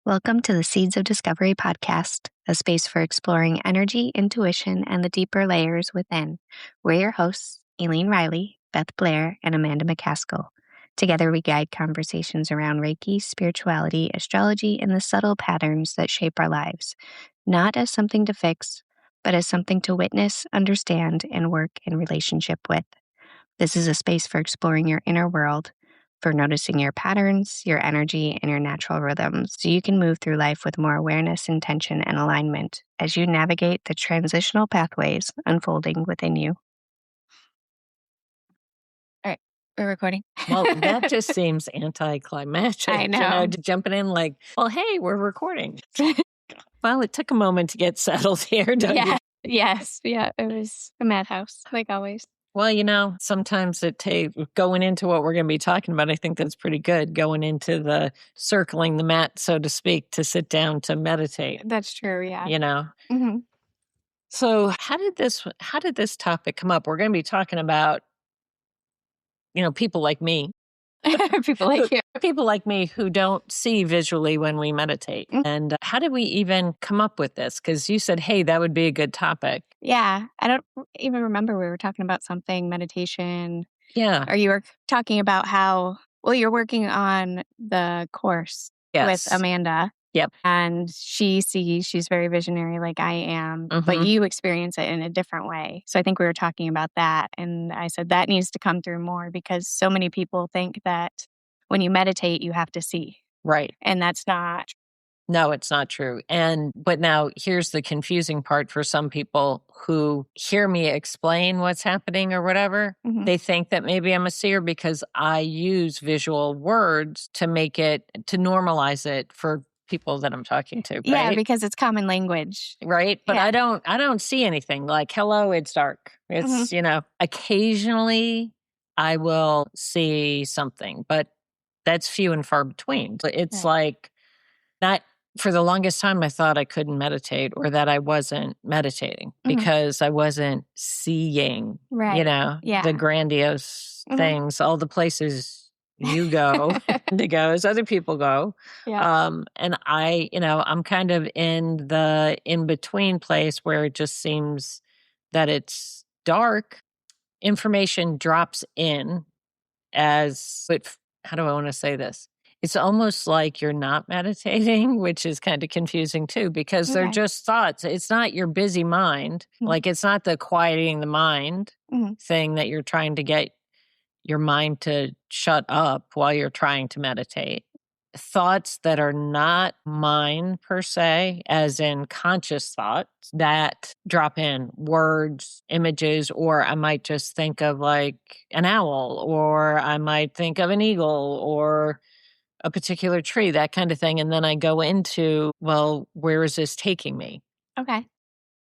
Welcome to the Seeds of Discovery podcast, a space for exploring energy, intuition, and the deeper layers within. We're your hosts, Aileen Riley, Beth Blair, and Amanda McCaskill. Together, we guide conversations around Reiki, spirituality, astrology, and the subtle patterns that shape our lives, not as something to fix, but as something to witness, understand, and work in relationship with. This is a space for exploring your inner world, for noticing your patterns, your energy, and your natural rhythms so you can move through life with more awareness, intention, and alignment as you navigate the transitional pathways unfolding within you. All right, we're recording. Well, that just seems anticlimactic. I know. Jumping in like, well, hey, we're recording. Well, it took a moment to get settled here, don't you? Yes. Yeah, it was a madhouse, like always. Well, sometimes it takes going into what we're going to be talking about. I think that's pretty good. Going into the circling the mat, so to speak, to sit down to meditate. That's true. Yeah. Mm-hmm. So how did this topic come up? We're going to be talking about, people like me. People like me who don't see visually when we meditate. Mm-hmm. And how did we even come up with this? Because you said, hey, that would be a good topic. Yeah. I don't even remember we were talking about something, meditation. Yeah. Or you were talking about how, you're working on the course with Amanda. Yep. And she's very visionary like I am, but you experience it in a different way. So I think we were talking about that. And I said that needs to come through more because so many people think that when you meditate, you have to see. Right. And that's not. No, it's not true. But now here's the confusing part for some people who hear me explain what's happening or whatever. Mm-hmm. They think that maybe I'm a seer because I use visual words to normalize it for people that I'm talking to. Right? Yeah, because it's common language. Right. But yeah. I don't see anything like, hello, it's dark. It's, occasionally I will see something, but that's few and far between. It's like not. For the longest time, I thought I couldn't meditate or that I wasn't meditating because I wasn't seeing, the grandiose things, all the places you go, as other people go. Yeah. And I'm kind of in the in-between place where it just seems that it's dark. Information drops in how do I want to say this? It's almost like you're not meditating, which is kind of confusing too, because they're just thoughts. It's not your busy mind. Mm-hmm. Like it's not the quieting the mind thing that you're trying to get your mind to shut up while you're trying to meditate. Thoughts that are not mine per se, as in conscious thoughts that drop in, words, images, or I might just think of like an owl, or I might think of an eagle, or a particular tree, that kind of thing. And then I go into, well, where is this taking me? Okay.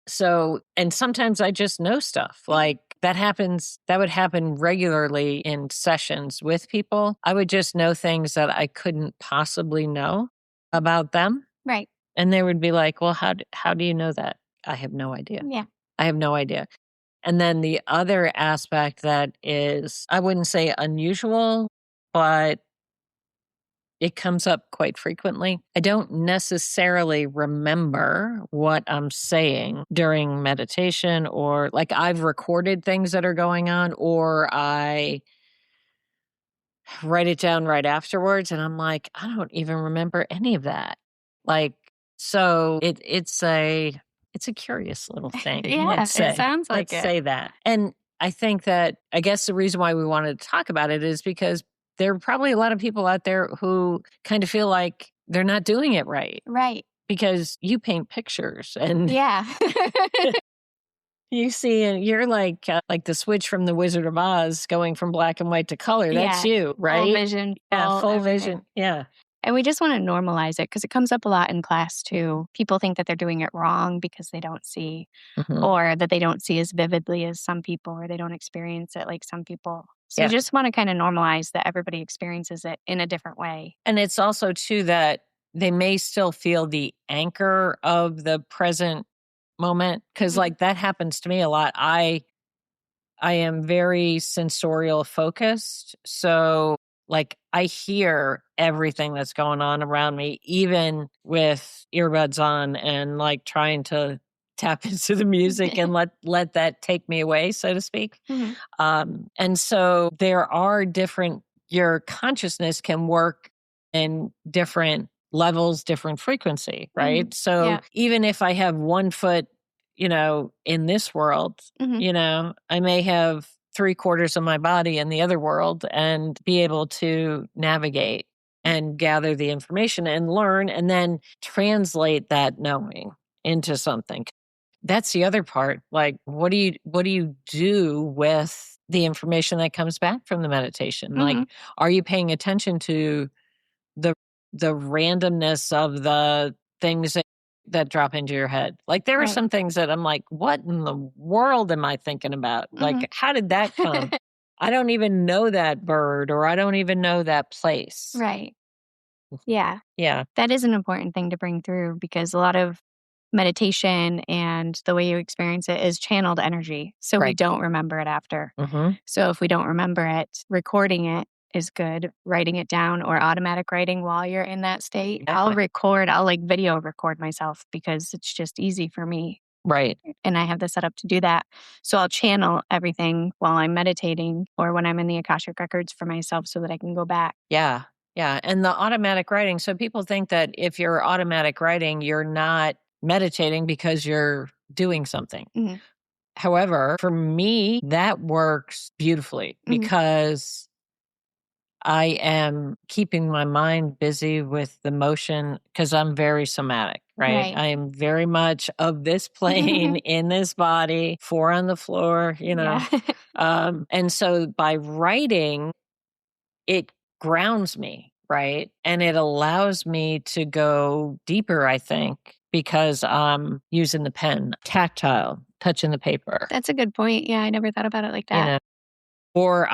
So, and sometimes I just know stuff like that would happen regularly in sessions with people. I would just know things that I couldn't possibly know about them. Right. And they would be like, well, how do you know that? I have no idea. Yeah. I have no idea. And then the other aspect that is, I wouldn't say unusual, but it comes up quite frequently. I don't necessarily remember what I'm saying during meditation, or like I've recorded things that are going on, or I write it down right afterwards and I'm like, I don't even remember any of that. Like, so it's a curious little thing. Yeah, it sounds like Let's say that. And I think that, I guess the reason why we wanted to talk about it is because there are probably a lot of people out there who kind of feel like they're not doing it right. Right. Because you paint pictures and yeah. you see, and you're like the switch from the Wizard of Oz going from black and white to color. That's you, right? Full vision. Full vision. Yeah. And we just want to normalize it because it comes up a lot in class too. People think that they're doing it wrong because they don't see, or that they don't see as vividly as some people, or they don't experience it like some people. So we just want to kind of normalize that everybody experiences it in a different way. And it's also too that they may still feel the anchor of the present moment, because like that happens to me a lot. I am very sensorial focused. So Like I hear everything that's going on around me, even with earbuds on and like trying to tap into the music and let that take me away, so to speak. And so there are different, your consciousness can work in different levels, different frequency, right? So even if I have one foot, in this world, I may have 3/4 of my body in the other world and be able to navigate and gather the information and learn and then translate that knowing into something. That's the other part. Like, what do you do with the information that comes back from the meditation? Like, are you paying attention to the randomness of the things that drop into your head? Like, there are some things that I'm like, what in the world am I thinking about? Like, how did that come? I don't even know that bird, or I don't even know that place. Right. Yeah. Yeah. That is an important thing to bring through, because a lot of meditation and the way you experience it is channeled energy. So we don't remember it after. So if we don't remember it, recording it is good. Writing it down or automatic writing while you're in that state. I'll like video record myself because it's just easy for me. Right. And I have the setup to do that. So I'll channel everything while I'm meditating or when I'm in the Akashic records for myself so that I can go back. Yeah. Yeah. And the automatic writing. So people think that if you're automatic writing, you're not meditating because you're doing something. However, for me, that works beautifully because I am keeping my mind busy with the motion because I'm very somatic, right? I am very much of this plane in this body, 4 on the floor, and so by writing, it grounds me, right? And it allows me to go deeper, I think, because I'm using the pen, tactile, touching the paper. That's a good point. Yeah, I never thought about it like that. Or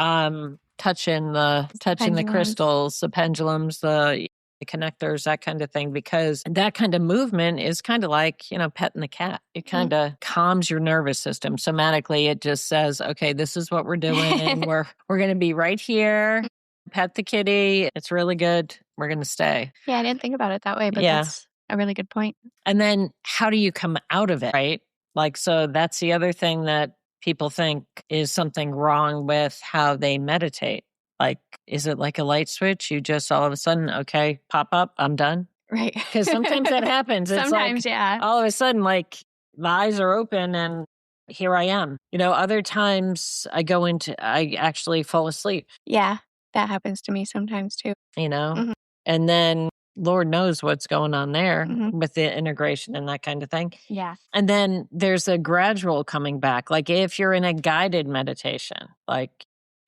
touching the crystals, the pendulums, the connectors, that kind of thing, because that kind of movement is kind of like, petting the cat. It kind of calms your nervous system. Somatically, it just says, okay, this is what we're doing. we're going to be right here. Pet the kitty. It's really good. We're going to stay. Yeah, I didn't think about it that way, but that's a really good point. And then how do you come out of it, right? Like, so that's the other thing that people think is something wrong with how they meditate. Like, is it like a light switch? You just all of a sudden, okay, pop up, I'm done. Right. Because sometimes that happens. It's sometimes, like, all of a sudden, like the eyes are open and here I am. Other times I actually fall asleep. Yeah, that happens to me sometimes too. And then Lord knows what's going on there with the integration and that kind of thing. Yeah. And then there's a gradual coming back. Like if you're in a guided meditation,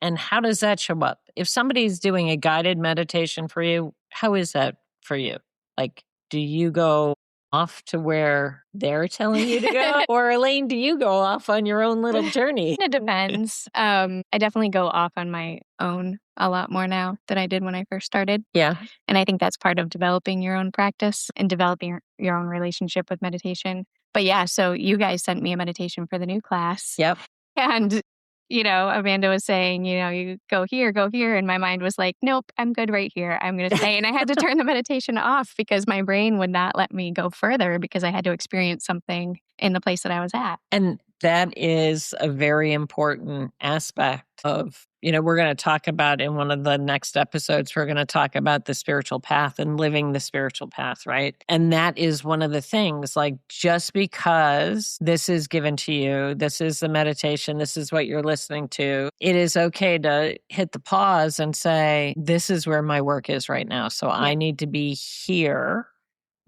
and how does that show up? If somebody's doing a guided meditation for you, how is that for you? Like, do you go off to where they're telling you to go? Or Elaine, do you go off on your own little journey? It depends. I definitely go off on my own a lot more now than I did when I first started. Yeah. And I think that's part of developing your own practice and developing your own relationship with meditation. But yeah, so you guys sent me a meditation for the new class. Yep. And, Amanda was saying, you go here. And my mind was like, nope, I'm good right here. I'm going to stay. And I had to turn the meditation off because my brain would not let me go further because I had to experience something in the place that I was at. And that is a very important aspect of, we're going to talk about in one of the next episodes, we're going to talk about the spiritual path and living the spiritual path, right? And that is one of the things, like just because this is given to you, this is the meditation, this is what you're listening to, it is okay to hit the pause and say, this is where my work is right now. So I need to be here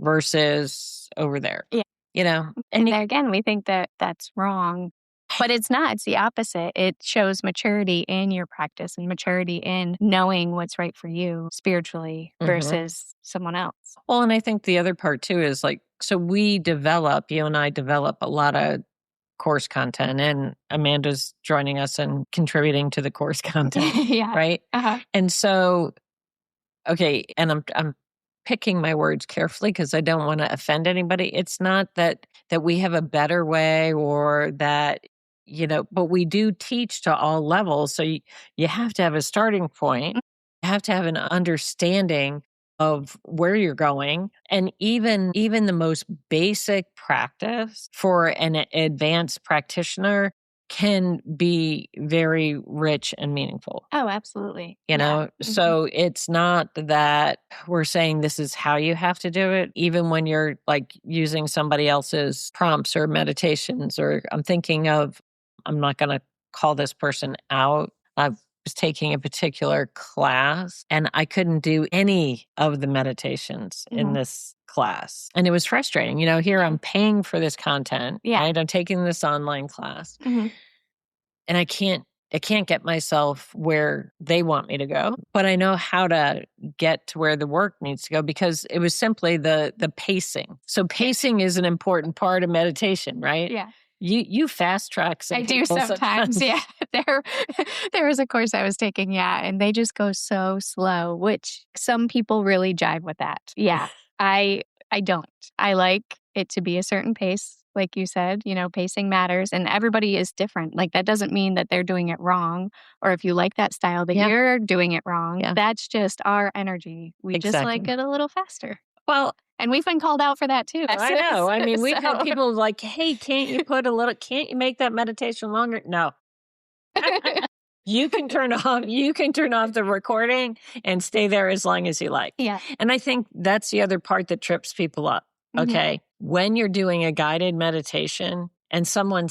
versus over there. Yeah. And there again, we think that that's wrong, but it's not. It's the opposite. It shows maturity in your practice and maturity in knowing what's right for you spiritually versus someone else. Well, and I think the other part too is like, so you and I develop a lot of course content, and Amanda's joining us and contributing to the course content. Yeah. Right. Uh-huh. And so, okay. And I'm picking my words carefully because I don't want to offend anybody. It's not that we have a better way or that, but we do teach to all levels. So you have to have a starting point. have to have an understanding of where you're going. And even the most basic practice for an advanced practitioner can be very rich and meaningful. Oh, absolutely. You know, so it's not that we're saying this is how you have to do it, even when you're like using somebody else's prompts or meditations, or I'm thinking of, I'm not going to call this person out. I was taking a particular class and I couldn't do any of the meditations in this class. And it was frustrating. You know, here I'm paying for this content, right? I'm taking this online class and I can't get myself where they want me to go, but I know how to get to where the work needs to go, because it was simply the pacing. So pacing is an important part of meditation, right? Yeah. You fast track some I do people sometimes. Yeah. There was a course I was taking, and they just go so slow, which some people really jive with that. Yeah. I don't. I like it to be a certain pace. Like you said, pacing matters, and everybody is different. Like, that doesn't mean that they're doing it wrong, or if you like that style that you're doing it wrong. Yeah. That's just our energy. We just like it a little faster. Well, and we've been called out for that too. I know. I mean, we've had people like, hey, can't you make that meditation longer? No. You can turn off the recording and stay there as long as you like. Yeah. And I think that's the other part that trips people up. Okay. When you're doing a guided meditation and someone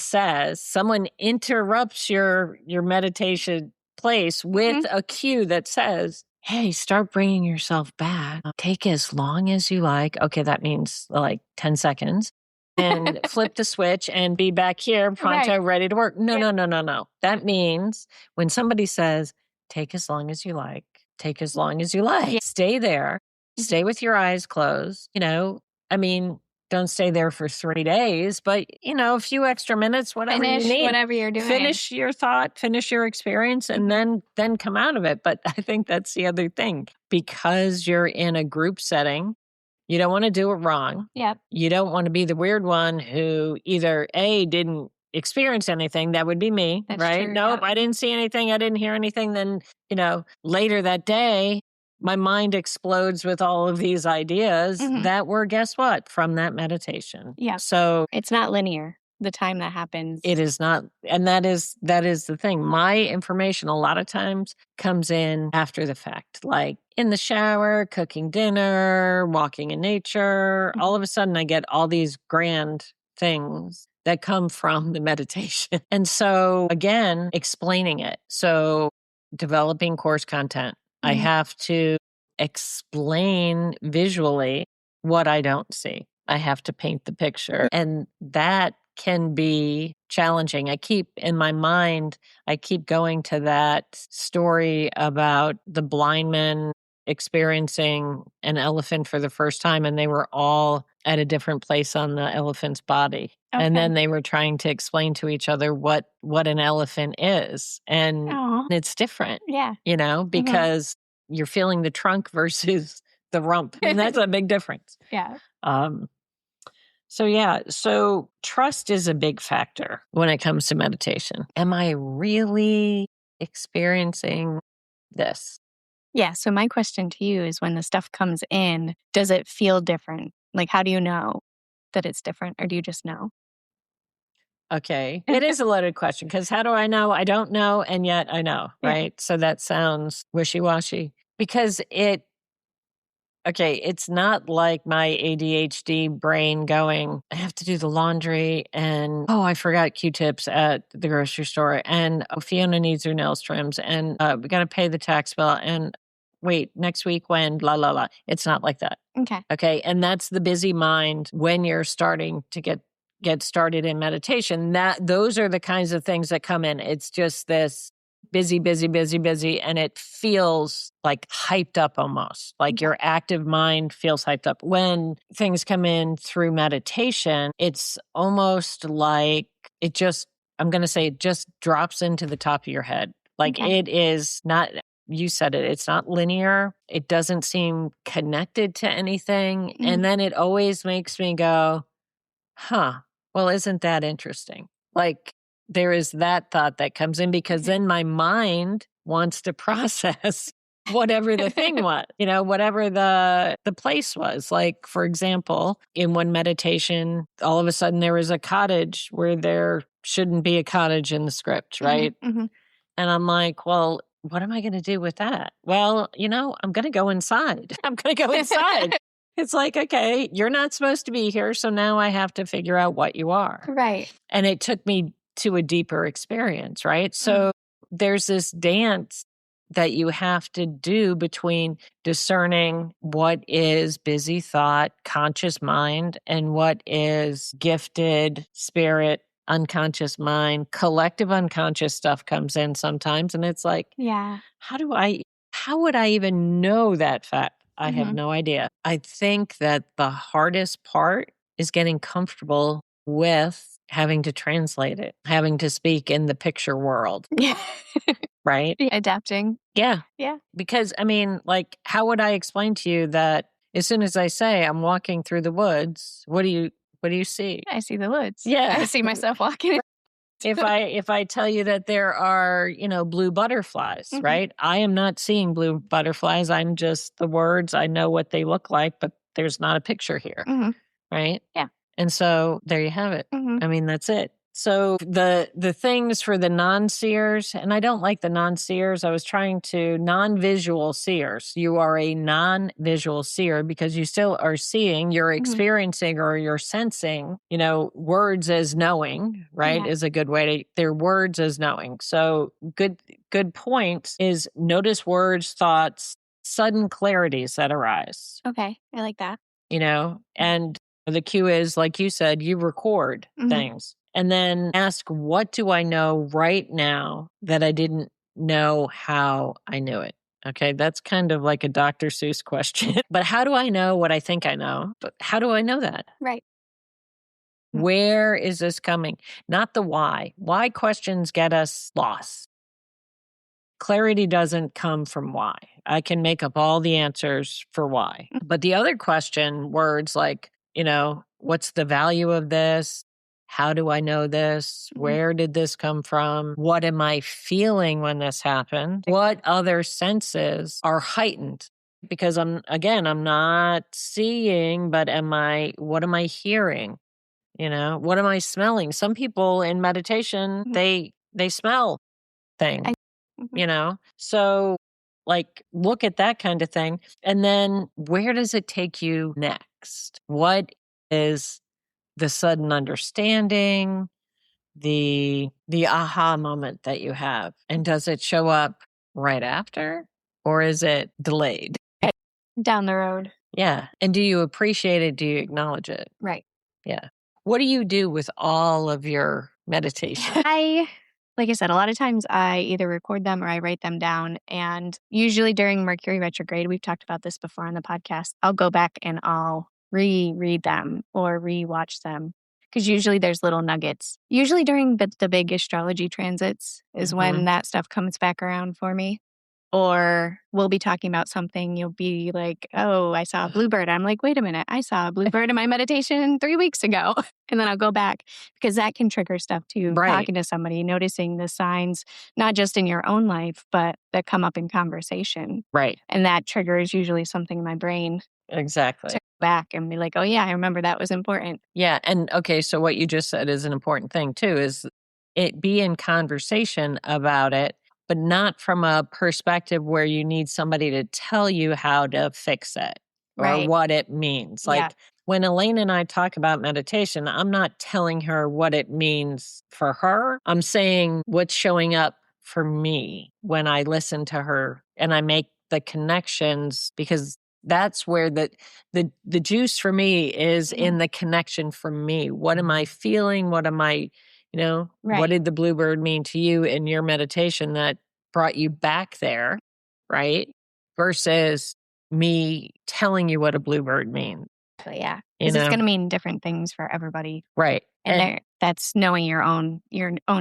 interrupts your meditation place with a cue that says, hey, start bringing yourself back. Take as long as you like. Okay, that means like 10 seconds. And flip the switch and be back here, pronto, ready to work. No. That means when somebody says, take as long as you like, take as long as you like, stay there, stay with your eyes closed. I mean, don't stay there for 3 days, but a few extra minutes, whatever you need. Whatever you're doing. Finish your thought, finish your experience, and then come out of it. But I think that's the other thing. Because you're in a group setting, you don't want to do it wrong. Yep. You don't want to be the weird one who either A, didn't experience anything. That would be me, That's right? true, Nope, I didn't see anything. I didn't hear anything. Then, later that day, my mind explodes with all of these ideas that were, guess what, from that meditation. Yeah. So it's not linear, the time that happens. it is not. And that is the thing. My information a lot of times comes in after the fact, like in the shower, cooking dinner, walking in nature. All of a sudden I get all these grand things that come from the meditation. And so again, explaining it. So developing course content, I have to explain visually what I don't see. I have to paint the picture. And that can be challenging. I keep going to that story about the blind men experiencing an elephant for the first time, and they were all at a different place on the elephant's body. Okay. And then they were trying to explain to each other what an elephant is. And it's different. Yeah. Because you're feeling the trunk versus the rump. And that's a big difference. Yeah. So trust is a big factor when it comes to meditation. Am I really experiencing this? Yeah. So my question to you is, when the stuff comes in, does it feel different? Like, how do you know that it's different, or do you just know? Okay. It is a loaded question, because how do I know? I don't know, and yet I know, right? Yeah. So that sounds wishy-washy, because it's not like my ADHD brain going, I have to do the laundry, and I forgot Q-tips at the grocery store, and Fiona needs her nails trimmed, and we got to pay the tax bill, and wait, next week when, la, la, la. It's not like that. Okay. And that's the busy mind when you're starting to get started in meditation. Those are the kinds of things that come in. It's just this busy, and it feels like hyped up almost. Like your active mind feels hyped up. When things come in through meditation, it's almost like it just drops into the top of your head. Like it is not, you said it, it's not linear. It doesn't seem connected to anything. And then it always makes me go, well, isn't that interesting? Like, there is that thought that comes in, because then my mind wants to process whatever the thing was, whatever the place was. Like, for example, in one meditation, all of a sudden there was a cottage where there shouldn't be a cottage in the script, right? Mm-hmm. And I'm like, well, what am I going to do with that? Well, I'm going to go inside. I'm going to go inside. It's like, okay, you're not supposed to be here. So now I have to figure out what you are. Right. And it took me to a deeper experience, right? So there's this dance that you have to do between discerning what is busy thought, conscious mind, and what is gifted spirit, unconscious mind. Collective unconscious stuff comes in sometimes. And it's like, yeah, how would I even know that fact? I have no idea. I think that the hardest part is getting comfortable with having to translate it, having to speak in the picture world. Yeah. Right? Adapting. Yeah. Yeah. Because, how would I explain to you that as soon as I say I'm walking through the woods, what do you see? I see the woods. Yeah. I see myself walking. If I tell you that there are, blue butterflies, right? I am not seeing blue butterflies. I'm just the words. I know what they look like, but there's not a picture here. Right? Yeah. And so there you have it. That's it. So the things for the non-seers, and I don't like the non-seers. I was trying to non-visual seers. You are a non-visual seer because you still are seeing, you're experiencing or you're sensing, words as knowing, right? Yeah. Is a good way to, they're words as knowing. So good point is notice words, thoughts, sudden clarities that arise. Okay. I like that. And the cue is, like you said, you record things and then ask, what do I know right now that I didn't know how I knew it? Okay, that's kind of like a Dr. Seuss question. But how do I know what I think I know? But how do I know that? Right. Where is this coming? Not the why. Why questions get us lost. Clarity doesn't come from why. I can make up all the answers for why. But the other question, words like, what's the value of this? How do I know this? Where did this come from? What am I feeling when this happened? What other senses are heightened? Because I'm not seeing, but what am I hearing? What am I smelling? Some people in meditation, they smell things. So look at that kind of thing. And then where does it take you next? What is the sudden understanding, the aha moment that you have? And does it show up right after or is it delayed? Down the road. Yeah. And do you appreciate it? Do you acknowledge it? Right. Yeah. What do you do with all of your meditation? Like I said, a lot of times I either record them or I write them down. And usually during Mercury retrograde, we've talked about this before on the podcast, I'll go back and I'll reread them or rewatch them. Because usually there's little nuggets. Usually during the big astrology transits is when that stuff comes back around for me. Or we'll be talking about something, you'll be like, oh, I saw a bluebird. I'm like, wait a minute, I saw a bluebird in my meditation 3 weeks ago. And then I'll go back because that can trigger stuff too. Right. Talking to somebody, noticing the signs, not just in your own life, but that come up in conversation. Right. And that triggers usually something in my brain. Exactly. To go back and be like, oh yeah, I remember that was important. Yeah. And okay, so what you just said is an important thing too, is it be in conversation about it, but not from a perspective where you need somebody to tell you how to fix it or what it means. Like when Elaine and I talk about meditation, I'm not telling her what it means for her. I'm saying what's showing up for me when I listen to her and I make the connections, because that's where the juice for me is in the connection for me. What am I feeling? What am I, what did the bluebird mean to you in your meditation that brought you back there, right? Versus me telling you what a bluebird means. But yeah, because it's going to mean different things for everybody. Right. And that's knowing your own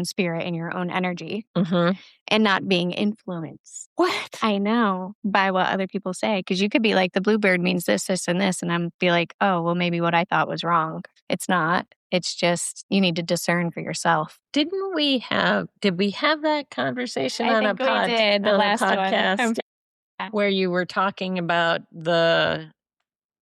spirit and your own energy and not being influenced. What? I know, by what other people say. Because you could be like, the bluebird means this, this, and this. And I'm be like, oh, well, maybe what I thought was wrong. It's not. It's just you need to discern for yourself. Did we have that conversation I on think a we did, the last podcast? one. where you were talking about the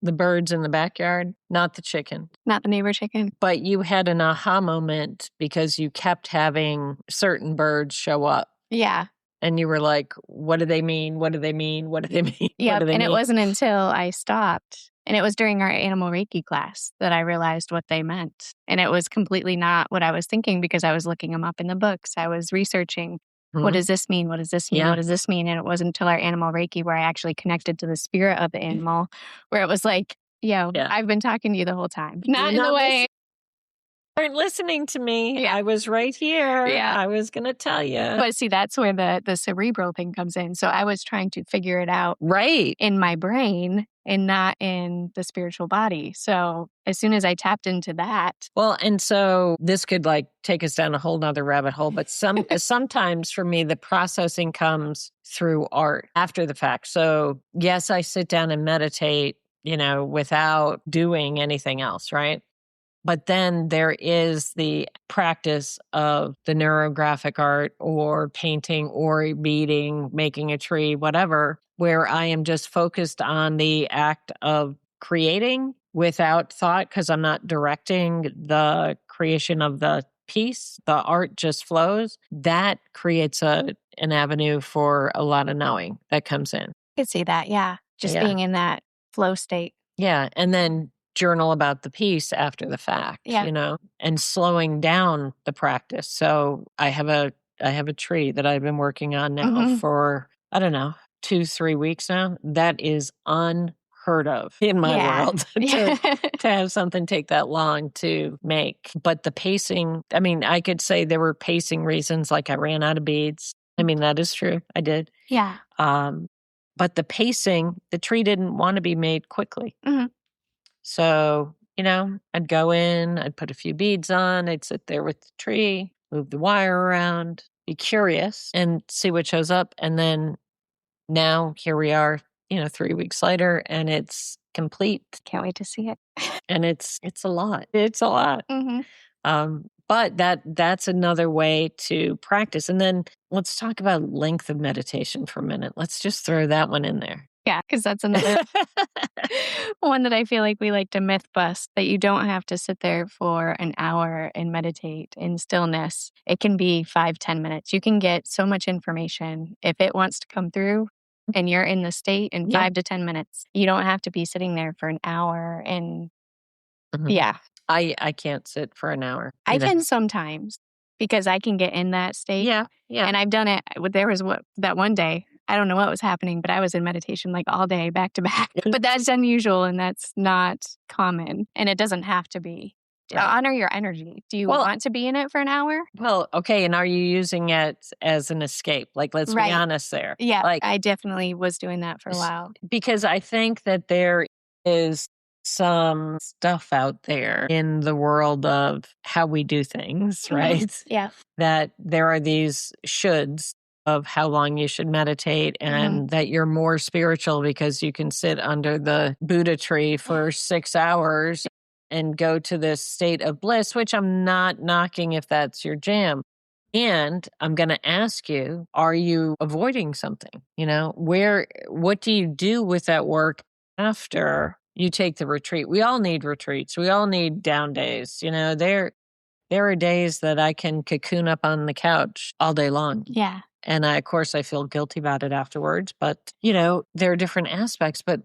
birds in the backyard, not the chicken. Not the neighbor chicken. But you had an aha moment because you kept having certain birds show up. Yeah. And you were like, what do they mean? What do they mean? What do they mean? Yeah. And it wasn't until I stopped, and it was during our animal Reiki class, that I realized what they meant. And it was completely not what I was thinking, because I was looking them up in the books. I was researching, what does this mean? What does this mean? Yeah. What does this mean? And it wasn't until our animal Reiki where I actually connected to the spirit of the animal, where it was like, yeah. I've been talking to you the whole time. Not in the way. Aren't listening to me. Yeah. I was right here. Yeah. I was going to tell you. But see, that's where the cerebral thing comes in. So I was trying to figure it out in my brain and not in the spiritual body. So as soon as I tapped into that. Well, and so this could like take us down a whole nother rabbit hole. But sometimes for me, the processing comes through art after the fact. So yes, I sit down and meditate, without doing anything else, right? But then there is the practice of the neurographic art or painting or beading, making a tree, whatever, where I am just focused on the act of creating without thought, because I'm not directing the creation of the piece. The art just flows. That creates an avenue for a lot of knowing that comes in. I could see that. Yeah. Just being in that flow state. Yeah. And then journal about the piece after the fact, and slowing down the practice. So I have a tree that I've been working on now for, I don't know, 2-3 weeks now. That is unheard of in my world to have something take that long to make. But the pacing, I mean, I could say there were pacing reasons, like I ran out of beads. I mean, that is true. I did. Yeah. But the pacing, the tree didn't want to be made quickly. Mm-hmm. So, I'd go in, I'd put a few beads on, I'd sit there with the tree, move the wire around, be curious and see what shows up. And then now here we are, 3 weeks later, and it's complete. Can't wait to see it. And it's a lot. It's a lot. Mm-hmm. But that's another way to practice. And then let's talk about length of meditation for a minute. Let's just throw that one in there. Yeah, because that's another one that I feel like we like to myth bust, that you don't have to sit there for an hour and meditate in stillness. It can be 5-10 minutes. You can get so much information if it wants to come through and you're in the state in 5 to 10 minutes. You don't have to be sitting there for an hour. And I can't sit for an hour. I can sometimes, because I can get in that state. Yeah. And I've done it. There was that one day, I don't know what was happening, but I was in meditation like all day, back to back. But that's unusual and that's not common. And it doesn't have to be. Right. Honor your energy. Do you want to be in it for an hour? Well, okay. And are you using it as an escape? Like, let's be honest there. Yeah, I definitely was doing that for a while. Because I think that there is some stuff out there in the world of how we do things, right? Mm-hmm. Yeah. That there are these shoulds of how long you should meditate, and that you're more spiritual because you can sit under the Buddha tree for 6 hours and go to this state of bliss, which I'm not knocking if that's your jam. And I'm going to ask you, are you avoiding something? What do you do with that work after you take the retreat? We all need retreats. We all need down days. There are days that I can cocoon up on the couch all day long. Yeah. And of course, I feel guilty about it afterwards. But, there are different aspects. But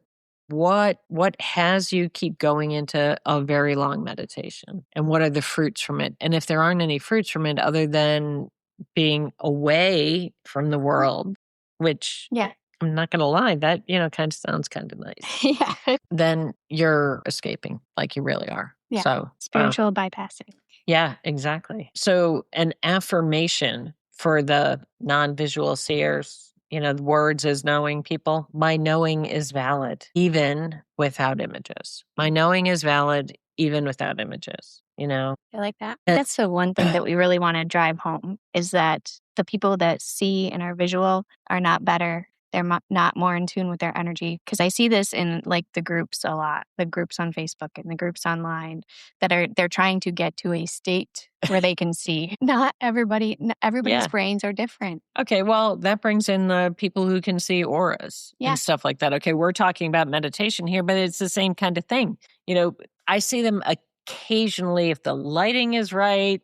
what has you keep going into a very long meditation? And what are the fruits from it? And if there aren't any fruits from it other than being away from the world, which I'm not going to lie, that, kind of sounds kind of nice. Yeah. Then you're escaping like you really are. Yeah. So spiritual bypassing. Yeah, exactly. So an affirmation for the non-visual seers, the words as knowing people. My knowing is valid, even without images. My knowing is valid, even without images, I like that. That's the one thing that we really want to drive home, is that the people that see and are visual are not better they're not more in tune with their energy. Because I see this in like the groups a lot, the groups on Facebook and the groups online they're trying to get to a state where they can see. Not everybody's Yeah. brains are different. Okay, well, that brings in the people who can see auras Yeah. and stuff like that. Okay, we're talking about meditation here, but it's the same kind of thing. I see them occasionally if the lighting is right,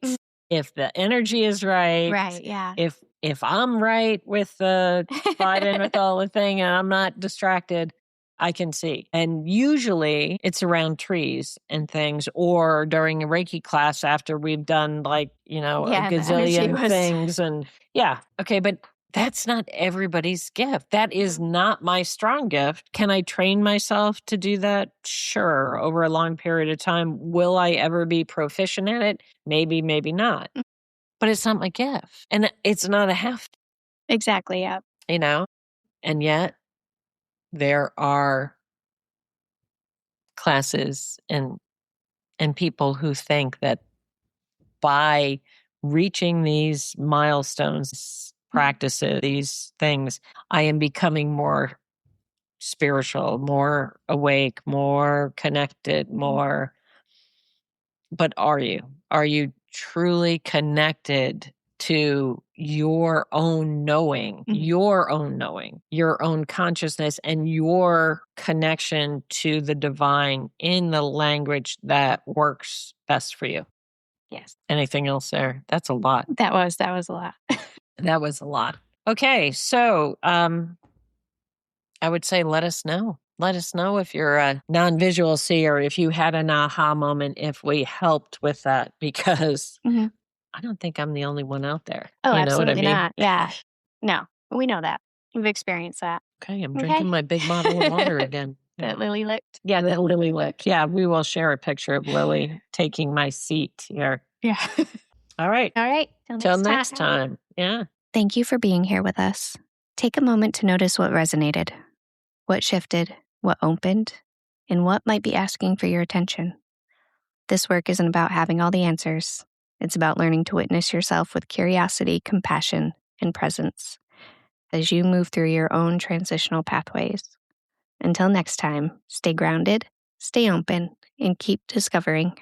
if the energy is right. Right, yeah. If I'm right with the vibing with all the thing and I'm not distracted, I can see. And usually it's around trees and things or during a Reiki class after we've done a Yeah, the energy gazillion was- things. And yeah, okay, but that's not everybody's gift. That is not my strong gift. Can I train myself to do that? Sure, over a long period of time. Will I ever be proficient at it? Maybe, maybe not. But it's not my gift. And it's not a have to, Exactly, yeah. And yet there are classes and people who think that by reaching these milestones, practices, these things, I am becoming more spiritual, more awake, more connected, more. But are you? Are you truly connected to your own knowing, your own consciousness, and your connection to the divine in the language that works best for you? Yes. Anything else there? That's a lot. That was a lot. That was a lot. Okay, so I would say let us know. Let us know if you're a non-visual seer, if you had an aha moment, if we helped with that, because I don't think I'm the only one out there. Oh, You know what I absolutely mean? not. Yeah. No, we know that. We've experienced that. Okay, I'm drinking my big bottle of water again. That Lily licked. Yeah, that Lily lick. Yeah, we will share a picture of Lily taking my seat here. Yeah. All right. All right. Till next time. Yeah. Thank you for being here with us. Take a moment to notice what resonated, what shifted, what opened, and what might be asking for your attention. This work isn't about having all the answers. It's about learning to witness yourself with curiosity, compassion, and presence as you move through your own transitional pathways. Until next time, stay grounded, stay open, and keep discovering.